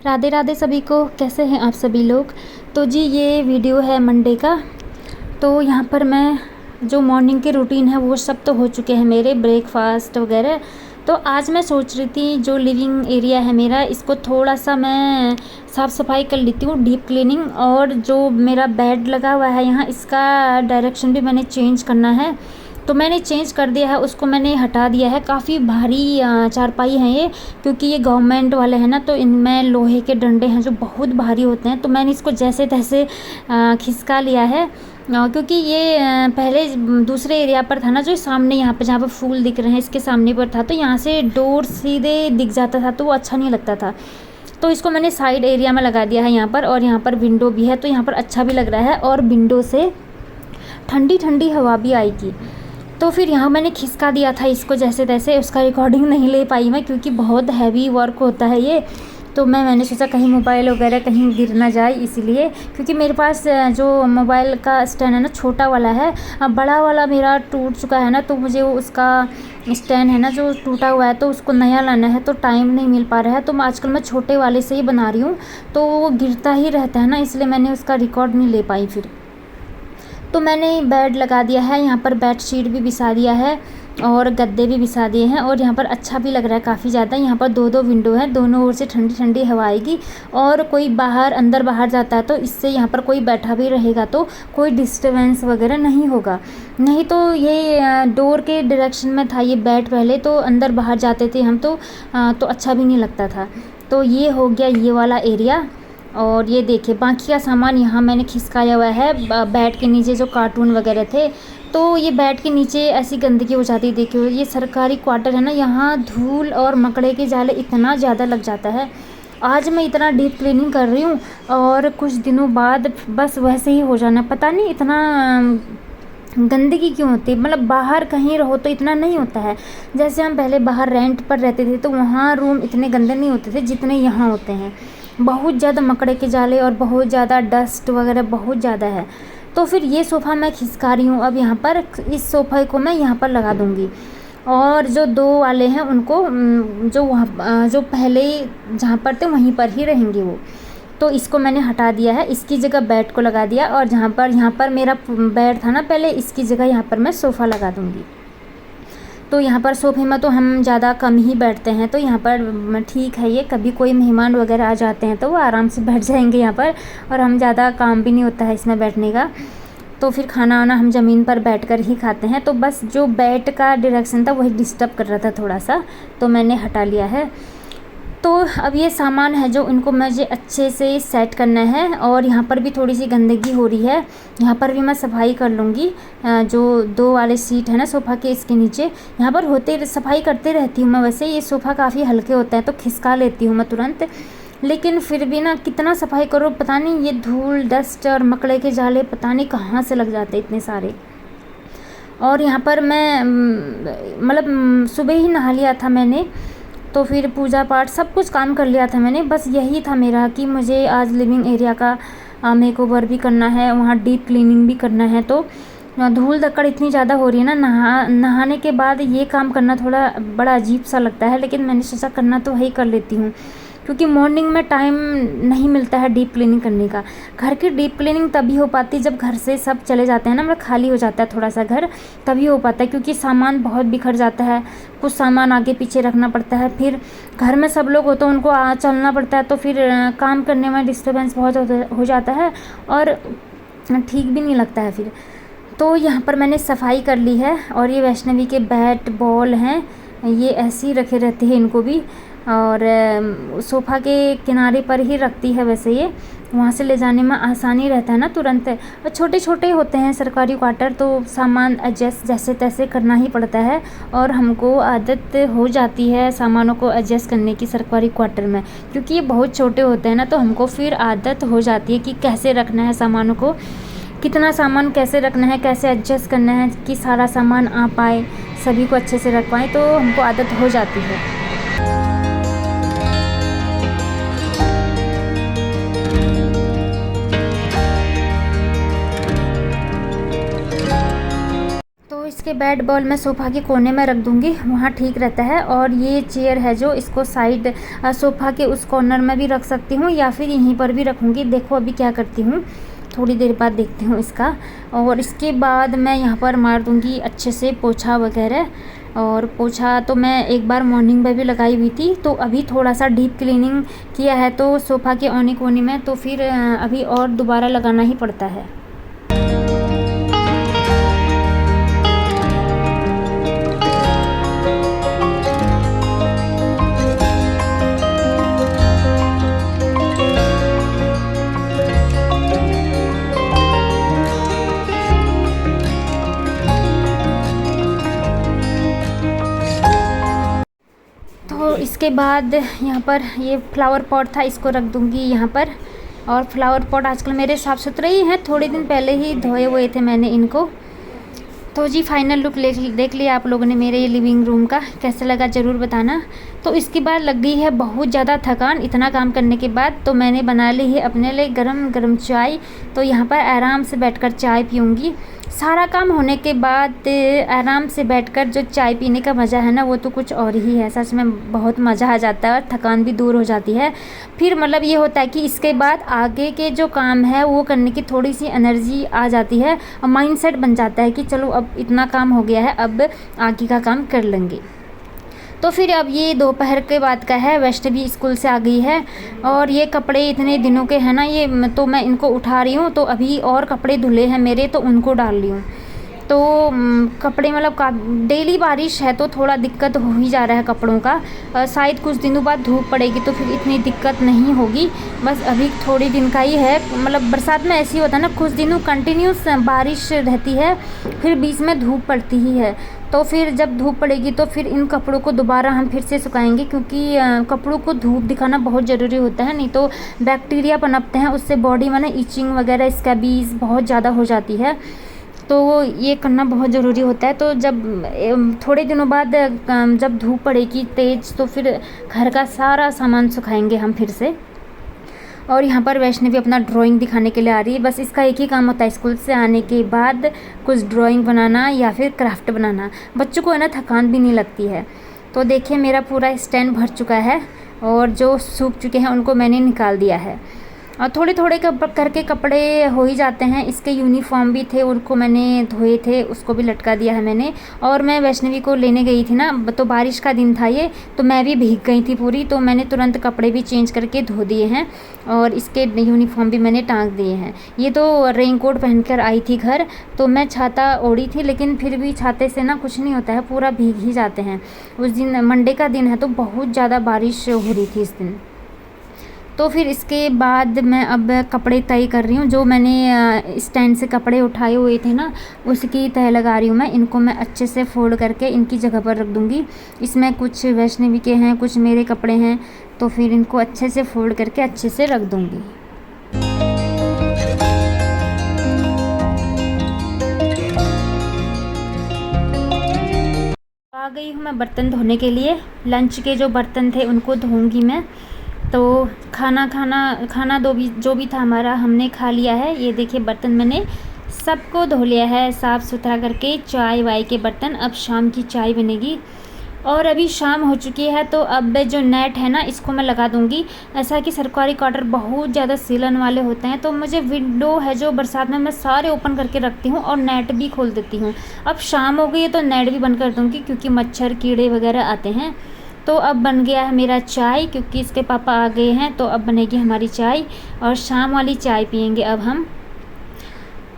राधे राधे सभी को। कैसे हैं आप सभी लोग। तो जी ये वीडियो है मंडे का। तो यहाँ पर मैं जो मॉर्निंग के रूटीन है वो सब तो हो चुके हैं मेरे, ब्रेकफास्ट वगैरह। तो आज मैं सोच रही थी जो लिविंग एरिया है मेरा, इसको थोड़ा सा मैं साफ़ सफाई कर लेती हूँ, डीप क्लीनिंग। और जो मेरा बेड लगा हुआ है यहाँ, इसका डायरेक्शन भी मैंने चेंज करना है। तो मैंने चेंज कर दिया है, उसको मैंने हटा दिया है। काफ़ी भारी चारपाई है ये, क्योंकि ये गवर्नमेंट वाले हैं ना, तो इनमें लोहे के डंडे हैं जो बहुत भारी होते हैं। तो मैंने इसको जैसे तैसे खिसका लिया है, क्योंकि ये पहले दूसरे एरिया पर था ना, जो सामने यहाँ पे जहाँ पर फूल दिख रहे हैं इसके सामने पर था, तो यहाँ से डोर सीधे दिख जाता था, तो वो अच्छा नहीं लगता था। तो इसको मैंने साइड एरिया में लगा दिया है यहाँ पर, और यहाँ पर विंडो भी है तो यहाँ पर अच्छा भी लग रहा है, और विंडो से ठंडी ठंडी हवा भी आएगी। तो फिर यहाँ मैंने खिसका दिया था इसको जैसे तैसे। उसका रिकॉर्डिंग नहीं ले पाई मैं, क्योंकि बहुत हैवी वर्क होता है ये। तो मैंने सोचा कहीं मोबाइल वगैरह कहीं गिर ना जाए, इसलिए। क्योंकि मेरे पास जो मोबाइल का स्टैंड है ना, छोटा वाला है। बड़ा वाला मेरा टूट चुका है ना, तो मुझे वो उसका स्टैंड है ना जो टूटा हुआ है, तो उसको नया लाना है, तो टाइम नहीं मिल पा रहा है। तो आजकल मैं छोटे वाले से ही बना रही हूँ, तो वो गिरता ही रहता है ना, इसलिए मैंने उसका रिकॉर्ड नहीं ले पाई फिर। तो मैंने बेड लगा दिया है, यहाँ पर बेड शीट भी बिछा दिया है, और गद्दे भी बिछा दिए हैं। और यहाँ पर अच्छा भी लग रहा है काफ़ी ज़्यादा। यहाँ पर दो विंडो है, दोनों ओर से ठंडी ठंडी हवा आएगी। और कोई बाहर अंदर बाहर जाता है तो इससे यहाँ पर कोई बैठा भी रहेगा तो कोई डिस्टर्बेंस वगैरह नहीं होगा। नहीं तो ये डोर के डायरेक्शन में था ये बेड पहले, तो अंदर बाहर जाते थे हम, तो अच्छा भी नहीं लगता था। तो ये हो गया ये वाला एरिया। और ये देखिए बाकी का सामान यहाँ मैंने खिसकाया हुआ है। बेड के नीचे जो कार्टून वगैरह थे, तो ये बेड के नीचे ऐसी गंदगी हो जाती है। देखिए ये सरकारी क्वार्टर है ना, यहाँ धूल और मकड़े के जाले इतना ज़्यादा लग जाता है। आज मैं इतना डीप क्लीनिंग कर रही हूँ, और कुछ दिनों बाद बस वैसे ही हो जाना। पता नहीं इतना गंदगी क्यों होती है। मतलब बाहर कहीं रहो तो इतना नहीं होता है। जैसे हम पहले बाहर रेंट पर रहते थे, तो वहाँ रूम इतने गंदे नहीं होते थे जितने यहाँ होते हैं। बहुत ज़्यादा मकड़े के जाले और बहुत ज़्यादा डस्ट वगैरह बहुत ज़्यादा है। तो फिर ये सोफ़ा मैं खिसका रही हूँ अब यहाँ पर। इस सोफ़े को मैं यहाँ पर लगा दूँगी, और जो दो वाले हैं उनको जो वहाँ जो पहले जहाँ पर थे वहीं पर ही रहेंगे वो। तो इसको मैंने हटा दिया है, इसकी जगह बेड को लगा दिया। और जहाँ पर मेरा बेड था ना पहले, इसकी जगह यहाँ पर मैं सोफ़ा लगा दूँगी। तो यहाँ पर सोफ़े में तो हम ज़्यादा कम ही बैठते हैं, तो यहाँ पर ठीक है ये। कभी कोई मेहमान वगैरह आ जाते हैं तो वो आराम से बैठ जाएंगे यहाँ पर, और हम ज़्यादा काम भी नहीं होता है इसमें बैठने का। तो फिर खाना वाना हम ज़मीन पर बैठकर ही खाते हैं। तो बस जो बेड का डायरेक्शन था वही डिस्टर्ब कर रहा था थोड़ा सा, तो मैंने हटा लिया है। तो अब ये सामान है जो इनको मुझे अच्छे से सेट करना है। और यहाँ पर भी थोड़ी सी गंदगी हो रही है, यहाँ पर भी मैं सफाई कर लूँगी। जो दो वाले सीट है ना सोफ़ा के, इसके नीचे यहाँ पर होते सफाई करते रहती हूँ मैं। वैसे ये सोफ़ा काफ़ी हल्के होता है तो खिसका लेती हूँ मैं तुरंत, लेकिन फिर भी ना कितना सफाई करो पता नहीं, ये धूल डस्ट और मकड़े के जाले पता नहीं कहाँ से लग जाते इतने सारे। और यहाँ पर मैं मतलब सुबह ही नहा लिया था मैंने, तो फिर पूजा पाठ सब कुछ काम कर लिया था मैंने। बस यही था मेरा कि मुझे आज लिविंग एरिया का मेकओवर भी करना है, वहाँ डीप क्लीनिंग भी करना है। तो धूल धक्कड़ इतनी ज़्यादा हो रही है ना, नहाने के बाद ये काम करना थोड़ा बड़ा अजीब सा लगता है, लेकिन मैंने सोचा करना तो वही कर लेती हूँ, क्योंकि मॉर्निंग में टाइम नहीं मिलता है डीप क्लीनिंग करने का। घर की डीप क्लीनिंग तभी हो पाती जब घर से सब चले जाते हैं ना, मतलब खाली हो जाता है थोड़ा सा घर, तभी हो पाता है। क्योंकि सामान बहुत बिखर जाता है, कुछ सामान आगे पीछे रखना पड़ता है, फिर घर में सब लोग हो तो उनको चलना पड़ता है, तो फिर काम करने में डिस्टर्बेंस बहुत हो जाता है, और ठीक भी नहीं लगता है फिर। तो यहाँ पर मैंने सफाई कर ली है। और ये वैष्णवी के बैट बॉल हैं, ये ऐसे ही रखे रहते हैं इनको भी, और सोफ़ा के किनारे पर ही रखती है। वैसे ये वहाँ से ले जाने में आसानी रहता है ना तुरंत। और छोटे छोटे होते हैं सरकारी क्वार्टर, तो सामान एडजस्ट जैसे तैसे करना ही पड़ता है, और हमको आदत हो जाती है सामानों को एडजस्ट करने की सरकारी क्वार्टर में। क्योंकि ये बहुत छोटे होते हैं ना, तो हमको फिर आदत हो जाती है कि कैसे रखना है सामानों को, कितना सामान कैसे रखना है, कैसे एडजस्ट करना है कि सारा सामान आ पाए, सभी को अच्छे से रख पाएँ, तो हमको आदत हो जाती है। इसके बैट बॉल मैं सोफ़ा के कोने में रख दूँगी, वहाँ ठीक रहता है। और ये चेयर है जो, इसको साइड सोफ़ा के उस कॉर्नर में भी रख सकती हूँ या फिर यहीं पर भी रखूँगी। देखो अभी क्या करती हूँ, थोड़ी देर बाद देखती हूँ इसका। और इसके बाद मैं यहाँ पर मार दूँगी अच्छे से पोछा वगैरह। और पोछा तो मैं एक बार मॉर्निंग में भी लगाई हुई थी, तो अभी थोड़ा सा डीप क्लीनिंग किया है तो सोफ़ा के औने कोने में, तो फिर अभी और दोबारा लगाना ही पड़ता है। तो इसके बाद यहाँ पर ये फ्लावर पॉट था, इसको रख दूँगी यहाँ पर। और फ्लावर पॉट आजकल मेरे साफ़ सुथरे ही हैं, थोड़े दिन पहले ही धोए हुए थे मैंने इनको। तो जी फाइनल लुक देख लिया आप लोगों ने मेरे ये लिविंग रूम का, कैसा लगा ज़रूर बताना। तो इसके बाद लग गई है बहुत ज़्यादा थकान इतना काम करने के बाद, तो मैंने बना ली है अपने लिए गरम गरम चाय। तो यहाँ पर आराम से बैठकर चाय पीऊँगी। सारा काम होने के बाद आराम से बैठकर जो चाय पीने का मज़ा है ना, वो तो कुछ और ही है। सच में बहुत मज़ा आ जाता है और थकान भी दूर हो जाती है। फिर मतलब ये होता है कि इसके बाद आगे के जो काम है वो करने की थोड़ी सी एनर्जी आ जाती है और माइंडसेट बन जाता है कि चलो अब इतना काम हो गया है, अब आगे का काम कर लेंगे। तो फिर अब ये दोपहर के बाद का है, वैष्णवी स्कूल से आ गई है। और ये कपड़े इतने दिनों के हैं ना, ये तो मैं इनको उठा रही हूँ, तो अभी और कपड़े धुले हैं मेरे, तो उनको डाल रही हूँ। तो कपड़े मतलब का डेली बारिश है तो थोड़ा दिक्कत हो ही जा रहा है कपड़ों का। शायद कुछ दिनों बाद धूप पड़ेगी तो फिर इतनी दिक्कत नहीं होगी। बस अभी थोड़ी दिन का ही है, मतलब बरसात में ऐसे ही होता है ना, कुछ दिनों कंटिन्यूस बारिश रहती है, फिर बीच में धूप पड़ती ही है। तो फिर जब धूप पड़ेगी तो फिर इन कपड़ों को दोबारा हम फिर से सुखाएंगे, क्योंकि कपड़ों को धूप दिखाना बहुत ज़रूरी होता है, नहीं तो बैक्टीरिया पनपते हैं, उससे बॉडी में ना इचिंग वगैरह स्कैबीज बहुत ज़्यादा हो जाती है। तो ये करना बहुत ज़रूरी होता है। तो जब थोड़े दिनों बाद जब धूप पड़ेगी तेज़, तो फिर घर का सारा सामान सुखाएंगे हम फिर से। और यहाँ पर वैष्णवी अपना ड्राइंग दिखाने के लिए आ रही है। बस इसका एक ही काम होता है स्कूल से आने के बाद कुछ ड्राइंग बनाना या फिर क्राफ्ट बनाना। बच्चों को है ना थकान भी नहीं लगती है। तो देखिए मेरा पूरा स्टैंड भर चुका है और जो सूख चुके हैं उनको मैंने निकाल दिया है। और थोड़े थोड़े करके कपड़े हो ही जाते हैं। इसके यूनिफॉर्म भी थे, उनको मैंने धोए थे, उसको भी लटका दिया है मैंने। और मैं वैष्णवी को लेने गई थी ना, तो बारिश का दिन था ये, तो मैं भी भीग गई थी पूरी, तो मैंने तुरंत कपड़े भी चेंज करके धो दिए हैं और इसके यूनिफॉर्म भी मैंने टांग दिए हैं। ये तो रेनकोट पहनकर आई थी घर, तो मैं छाता ओढ़ी थी, लेकिन फिर भी छाते से ना कुछ नहीं होता है, पूरा भीग ही जाते हैं। उस दिन मंडे का दिन है तो बहुत ज़्यादा बारिश हो रही थी इस दिन। तो फिर इसके बाद मैं अब कपड़े तय कर रही हूँ। जो मैंने स्टैंड से कपड़े उठाए हुए थे ना, उसकी तय लगा रही हूँ मैं। इनको मैं अच्छे से फोल्ड करके इनकी जगह पर रख दूँगी। इसमें कुछ वैष्णवी के हैं, कुछ मेरे कपड़े हैं, तो फिर इनको अच्छे से फोल्ड करके अच्छे से रख दूँगी। आ गई हूँ मैं बर्तन धोने के लिए। लंच के जो बर्तन थे उनको धोऊंगी मैं। तो खाना जो भी था हमारा हमने खा लिया है। ये देखिए बर्तन मैंने सबको धो लिया है साफ़ सुथरा करके, चाय वाय के बर्तन। अब शाम की चाय बनेगी और अभी शाम हो चुकी है, तो अब जो नेट है ना इसको मैं लगा दूंगी। ऐसा कि सरकारी क्वार्टर बहुत ज़्यादा सीलन वाले होते हैं, तो मुझे विंडो है जो बरसात में मैं सारे ओपन करके रखती हूँ और नेट भी खोल देती हूँ। अब शाम हो गई है तो नेट भी बंद कर दूँगी, क्योंकि मच्छर कीड़े वगैरह आते हैं। तो अब बन गया है मेरा चाय, क्योंकि इसके पापा आ गए हैं, तो अब बनेगी हमारी चाय और शाम वाली चाय पियेंगे अब हम।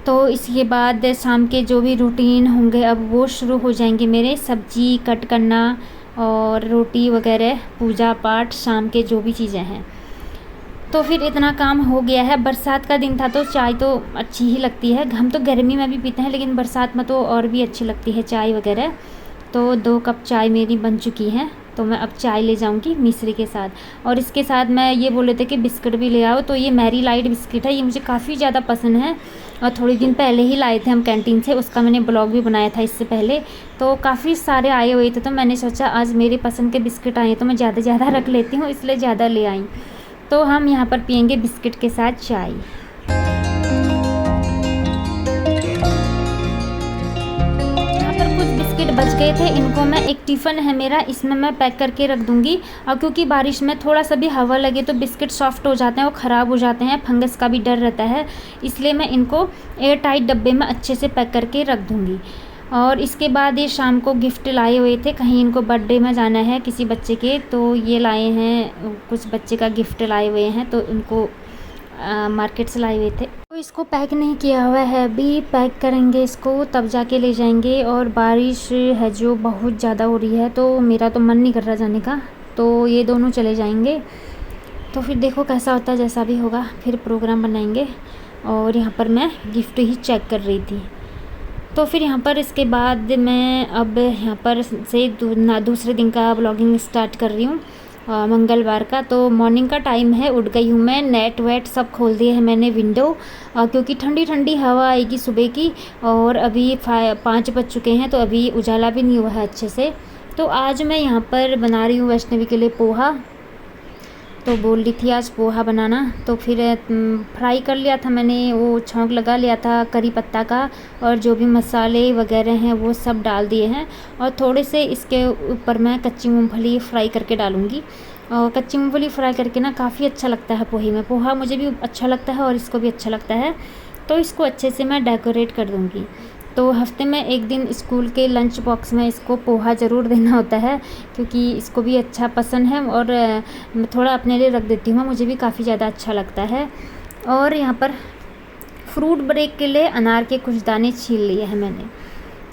तो इसके बाद शाम के जो भी रूटीन होंगे अब वो शुरू हो जाएंगे मेरे। सब्जी कट करना और रोटी वगैरह, पूजा पाठ, शाम के जो भी चीज़ें हैं। तो फिर इतना काम हो गया है। बरसात का दिन था तो चाय तो अच्छी ही लगती है। हम तो गर्मी में भी पीते हैं, लेकिन बरसात में तो और भी अच्छी लगती है चाय वगैरह। तो 2 कप चाय मेरी बन चुकी है, तो मैं अब चाय ले जाऊंगी मिश्री के साथ। और इसके साथ मैं ये बोले थे कि बिस्किट भी ले आओ, तो ये मैरी लाइट बिस्किट है, ये मुझे काफ़ी ज़्यादा पसंद है और थोड़ी दिन पहले ही लाए थे हम कैंटीन से। उसका मैंने ब्लॉग भी बनाया था इससे पहले। तो काफ़ी सारे आए हुए थे, तो मैंने सोचा आज मेरे पसंद के बिस्किट आए तो मैं ज़्यादा रख लेती हूँ, इसलिए ज़्यादा ले आई। तो हम यहाँ पर पियेंगे बिस्किट के साथ चाय। यहाँ पर बिस्किट बच गए थे, इनको मैं एक टिफ़िन है मेरा, इसमें मैं पैक करके रख दूँगी। और क्योंकि बारिश में थोड़ा सा भी हवा लगे तो बिस्किट सॉफ्ट हो जाते हैं और ख़राब हो जाते हैं, फंगस का भी डर रहता है, इसलिए मैं इनको एयर टाइट डब्बे में अच्छे से पैक करके रख दूँगी। और इसके बाद ये शाम को गिफ्ट लाए हुए थे, कहीं इनको बर्थडे में जाना है किसी बच्चे के, तो ये लाए हैं, कुछ बच्चे का गिफ्ट लाए हुए हैं, तो इनको मार्केट से लाए हुए थे। तो इसको पैक नहीं किया हुआ है अभी, पैक करेंगे इसको तब जाके ले जाएंगे। और बारिश है जो बहुत ज़्यादा हो रही है, तो मेरा तो मन नहीं कर रहा जाने का, तो ये दोनों चले जाएंगे। तो फिर देखो कैसा होता है, जैसा भी होगा फिर प्रोग्राम बनाएंगे। और यहाँ पर मैं गिफ्ट ही चेक कर रही थी। तो फिर यहाँ पर इसके बाद मैं अब यहाँ पर से दूसरे दिन का ब्लॉगिंग स्टार्ट कर रही हूँ, मंगलवार का। तो मॉर्निंग का टाइम है, उठ गई हूँ मैं, नेट वेट सब खोल दिए हैं मैंने, विंडो, क्योंकि ठंडी ठंडी हवा आएगी सुबह की। और अभी 5 बज चुके हैं, तो अभी उजाला भी नहीं हुआ है अच्छे से। तो आज मैं यहाँ पर बना रही हूँ वैष्णवी के लिए पोहा। तो बोल रही थी आज पोहा बनाना, तो फिर फ्राई कर लिया था मैंने, वो छौंक लगा लिया था करी पत्ता का, और जो भी मसाले वगैरह हैं वो सब डाल दिए हैं। और थोड़े से इसके ऊपर मैं कच्ची मूंगफली फ्राई करके डालूँगी। और कच्ची मूंगफली फ्राई करके ना काफ़ी अच्छा लगता है पोहे में, पोहा मुझे भी अच्छा लगता है और इसको भी अच्छा लगता है। तो इसको अच्छे से मैं डेकोरेट कर दूँगी। तो हफ्ते में एक दिन स्कूल के लंच बॉक्स में इसको पोहा ज़रूर देना होता है, क्योंकि इसको भी अच्छा पसंद है। और मैं थोड़ा अपने लिए रख देती हूँ, मुझे भी काफ़ी ज़्यादा अच्छा लगता है। और यहाँ पर फ्रूट ब्रेक के लिए अनार के कुछ दाने छील लिए हैं मैंने।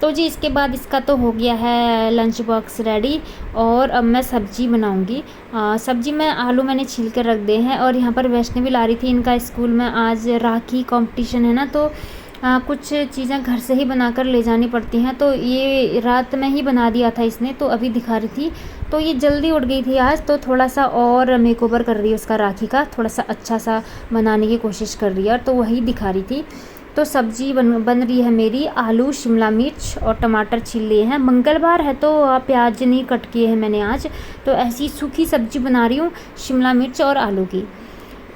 तो जी इसके बाद इसका तो हो गया है लंच बॉक्स रेडी। और अब मैं सब्ज़ी बनाऊंगी। सब्ज़ी में आलू मैंने छील कर रख दिए हैं। और यहाँ पर वैष्णवी ला रही थी, इनका स्कूल में आज राखी कंपटीशन है ना, तो कुछ चीज़ें घर से ही बनाकर ले जानी पड़ती हैं। तो ये रात में ही बना दिया था इसने, तो अभी दिखा रही थी। तो ये जल्दी उठ गई थी आज, तो थोड़ा सा और मेकओवर कर रही है उसका, राखी का थोड़ा सा अच्छा सा बनाने की कोशिश कर रही है, तो वही दिखा रही थी। तो सब्जी बन रही है मेरी, आलू शिमला मिर्च और टमाटर छील लिए हैं। मंगलवार है तो प्याज नहीं कट किए हैं मैंने आज, तो ऐसी सूखी सब्जी बना रही हूँ शिमला मिर्च और आलू की।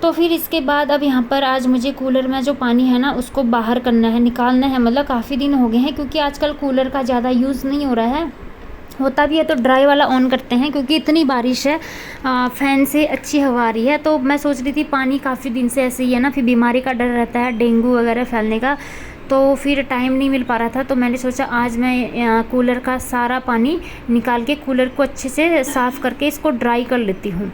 तो फिर इसके बाद अब यहाँ पर आज मुझे कूलर में जो पानी है ना उसको बाहर करना है, निकालना है। मतलब काफ़ी दिन हो गए हैं, क्योंकि आजकल कूलर का ज़्यादा यूज़ नहीं हो रहा है, होता भी है तो ड्राई वाला ऑन करते हैं, क्योंकि इतनी बारिश है, फ़ैन से अच्छी हवा आ रही है। तो मैं सोच रही थी पानी काफ़ी दिन से ऐसे ही है ना, फिर बीमारी का डर रहता है, डेंगू वगैरह फैलने का, तो फिर टाइम नहीं मिल पा रहा था। तो मैंने सोचा आज मैं कूलर का सारा पानी निकाल के कूलर को अच्छे से साफ़ करके इसको ड्राई कर लेती हूँ।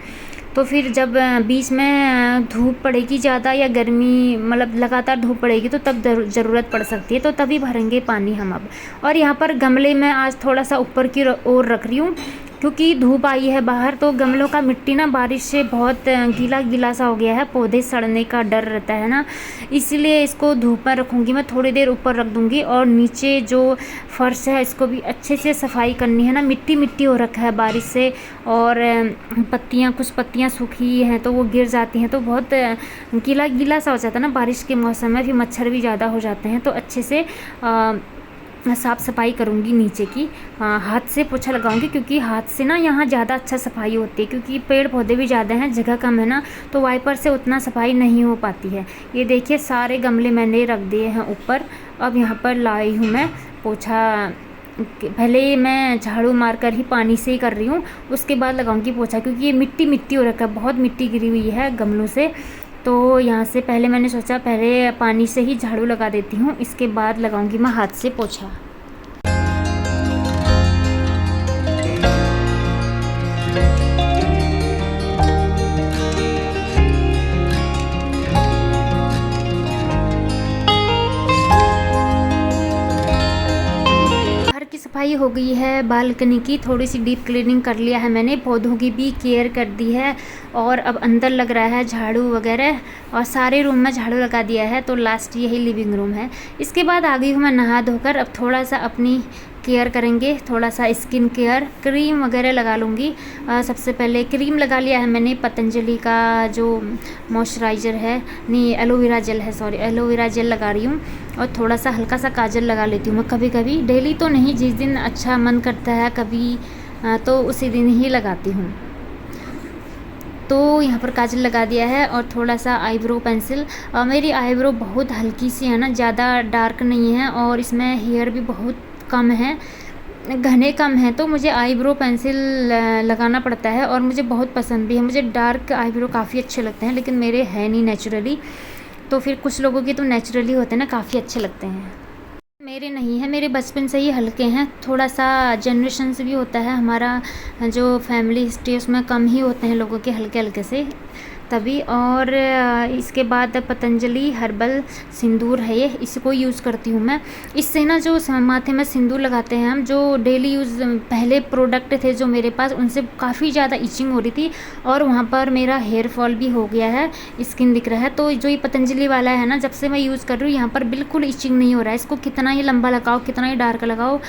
तो फिर जब बीच में धूप पड़ेगी ज़्यादा या गर्मी, मतलब लगातार धूप पड़ेगी, तो तब ज़रूरत पड़ सकती है, तो तभी भरेंगे पानी हम अब। और यहाँ पर गमले में आज थोड़ा सा ऊपर की ओर रख रही हूँ, क्योंकि धूप आई है बाहर, तो गमलों का मिट्टी ना बारिश से बहुत गीला गीला सा हो गया है, पौधे सड़ने का डर रहता है ना, इसलिए इसको धूप में रखूँगी मैं, थोड़ी देर ऊपर रख दूँगी। और नीचे जो फर्श है इसको भी अच्छे से सफाई करनी है ना, मिट्टी मिट्टी हो रखा है बारिश से, और कुछ पत्तियाँ सूखी हैं तो वो गिर जाती हैं, तो बहुत गीला गीला सा हो जाता है ना बारिश के मौसम में, फिर मच्छर भी ज़्यादा हो जाते हैं। तो अच्छे से साफ़ सफाई करूँगी नीचे की, हाथ से पोछा लगाऊंगी, क्योंकि हाथ से ना यहाँ ज़्यादा अच्छा सफाई होती है, क्योंकि पेड़ पौधे भी ज़्यादा हैं, जगह कम है ना, तो वाइपर से उतना सफाई नहीं हो पाती है। ये देखिए सारे गमले मैंने रख दिए हैं ऊपर। अब यहाँ पर लाई हूँ मैं पोछा, पहले मैं झाड़ू मार कर ही पानी से ही कर रही हूँ, उसके बाद लगाऊंगी पोछा, क्योंकि ये मिट्टी मिट्टी हो रखा है, बहुत मिट्टी गिरी हुई है गमलों से। तो यहाँ से पहले मैंने सोचा पहले पानी से ही झाड़ू लगा देती हूँ, इसके बाद लगाऊंगी मैं हाथ से पोछा। सफाई हो गई है, बालकनी की थोड़ी सी डीप क्लीनिंग कर लिया है मैंने, पौधों की भी केयर कर दी है, और अब अंदर लग रहा है झाड़ू वगैरह, और सारे रूम में झाड़ू लगा दिया है। तो लास्ट यही लिविंग रूम है। इसके बाद आ गई हूँ मैं नहा धोकर, अब थोड़ा सा अपनी केयर करेंगे, थोड़ा सा स्किन केयर, क्रीम वगैरह लगा लूँगी। सबसे पहले क्रीम लगा लिया है मैंने, पतंजलि का जो मॉइस्चराइज़र है, नहीं एलोवेरा जेल है, सॉरी एलोवेरा जेल लगा रही हूँ। और थोड़ा सा हल्का सा काजल लगा लेती हूँ मैं कभी कभी, डेली तो नहीं, जिस दिन अच्छा मन करता है कभी तो उसी दिन ही लगाती हूँ। तो यहाँ पर काजल लगा दिया है, और थोड़ा सा आईब्रो पेंसिल। मेरी आईब्रो बहुत हल्की सी है ना, ज़्यादा डार्क नहीं है, और इसमें हेयर भी बहुत कम है, घने कम हैं तो मुझे आईब्रो पेंसिल लगाना पड़ता है, और मुझे बहुत पसंद भी है। मुझे डार्क आईब्रो काफ़ी अच्छे लगते हैं, लेकिन मेरे है नहीं नेचुरली। तो फिर कुछ लोगों के तो नेचुरली होते हैं ना, काफ़ी अच्छे लगते हैं। मेरे नहीं है, मेरे बचपन से ही हल्के हैं। थोड़ा सा जनरेशन से भी होता है, हमारा जो फैमिली हिस्ट्री है उसमें कम ही होते हैं लोगों के हल्के हल्के से, तभी। और इसके बाद पतंजलि हर्बल सिंदूर है ये, इसको यूज़ करती हूँ मैं। इससे ना जो माथे में सिंदूर लगाते हैं हम, जो डेली यूज़ पहले प्रोडक्ट थे जो मेरे पास, उनसे काफ़ी ज़्यादा इचिंग हो रही थी, और वहाँ पर मेरा हेयर फॉल भी हो गया है, स्किन दिख रहा है। तो जो ये पतंजलि वाला है ना, जब से मैं यूज़ कर रही हूँ यहाँ पर बिल्कुल इचिंग नहीं हो रहा है। इसको कितना ही लंबा लगाओ, कितना ही डार्क लगाओ,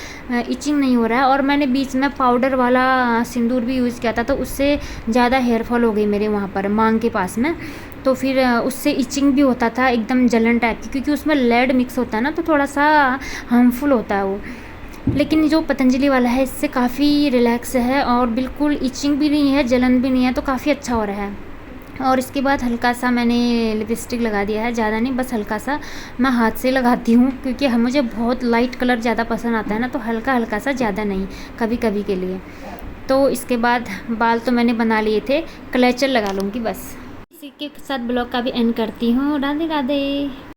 इचिंग नहीं हो रहा है। और मैंने बीच में पाउडर वाला सिंदूर भी यूज़ किया था, तो उससे ज़्यादा हेयर फॉल हो गई मेरे वहाँ पर मांग के पास में। तो फिर उससे इचिंग भी होता था, एकदम जलन टाइप की, क्योंकि उसमें लेड मिक्स होता है ना, तो थोड़ा सा हार्मफुल होता है वो। लेकिन जो पतंजलि वाला है इससे काफ़ी रिलैक्स है, और बिल्कुल इचिंग भी नहीं है, जलन भी नहीं है, तो काफ़ी अच्छा हो रहा है। और इसके बाद हल्का सा मैंने लिपस्टिक लगा दिया है, ज़्यादा नहीं, बस हल्का सा। मैं हाथ से लगाती हूँ क्योंकि मुझे बहुत लाइट कलर ज़्यादा पसंद आता है ना, तो हल्का हल्का सा, ज़्यादा नहीं, कभी कभी के लिए। तो इसके बाद बाल तो मैंने बना लिए थे, क्लेचर लगा लूँगी बस। इसी के साथ ब्लॉग का भी एंड करती हूँ। राधे राधे।